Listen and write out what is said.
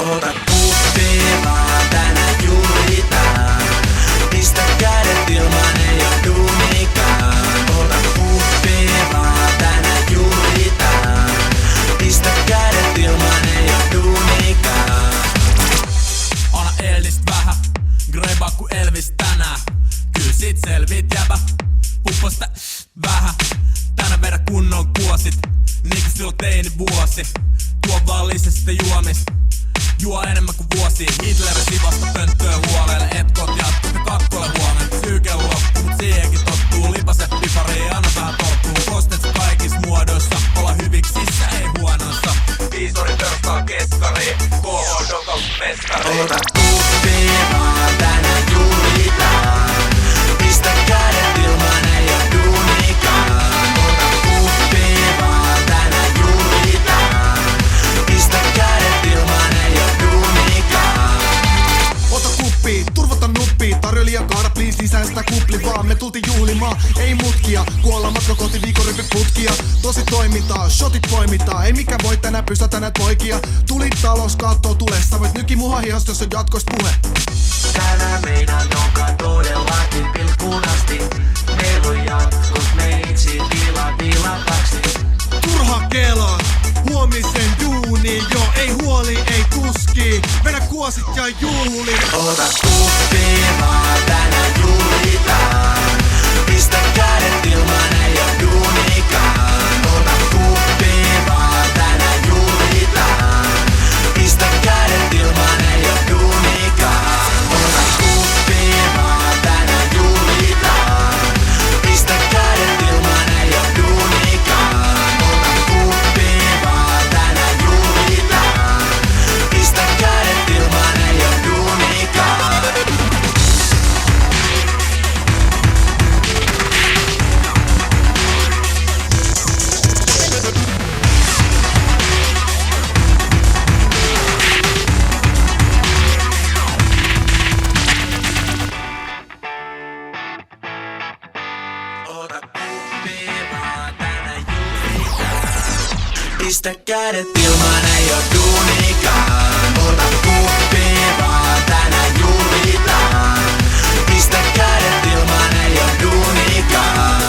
Ota kuppi vaan tänään juuritaan. Pistä kädet ilman ei oo duunikään. Ota kuppi vaan tänään juuritaan. Pistä kädet ilman ei oo duunikään. Anna Eldist vähän, greba ku Elvis tänään. Kyl sit selvit jäbä, pupposta vähän. Tänään vedä kunnon kuosit, niinku silloin teinivuosi. Tuo vaan lisä sitä juomista, juo enemmän kuin vuosi. Hitler sivasta pönttöön huolelle, etkot jatkuu te kakkolle huomen. Syyke loppu, mut siihenkin tottuu. Lipaset pipariin, anna vähän tottuu. Kostets kaikis muodoissa, olla hyviksissä, ei huonoissa. Viisori perustaa keskariin, KH Doka mestariin. Ota kuppi vaan tänään juuritaan. Pistä kädet ilman ei oo duunikään. Ota kuppi vaan tänään juuritaan. Pistä kädet ilman ei oo duunikään. Ota kuppii, turvota nuppii. Tarjoilija kaada please lisää sitä kupli vaan. Me tultiin juhlimaan, ei mutkia. Kuolla matka kohti viikonrypit putkia. Tosi toimintaa, shotit poimitaan. Ei mikä voi tänään pysäytä näitä poikia. Tuli talous kattoo tulessa. Voit nyki muha hihasta, jos on jatkoist puhe. Tänään meinaan onkaan todellakin pilkkuun asti. Meillä on jatkos, me itse tilataksi. Turha kelaa, huomisen duuni. Jo ei huoli, ei tuski. Vedä kuosit ja juhli. Ota kuppi vaan tänään juuritaan. Pistä kädet ilman ei oo duunikään. Ota kuppi vaan tänään juuritaan. Pistä kädet ilman ei oo duunikään. Ota kuppi vaan tänään juuritaan. Pistä kädet ilman ei oo duunikään. Ota kuppi vaan tänään juuritaan. Pistä kädet ilman ei oo duunikään. Ota kuppi vaan tänään juuritaan. Pistä kädet ilman ei oo duunikään. Ota kuppi vaan tänään juuritaan. Pistä kädet ilman ei oo duunikään.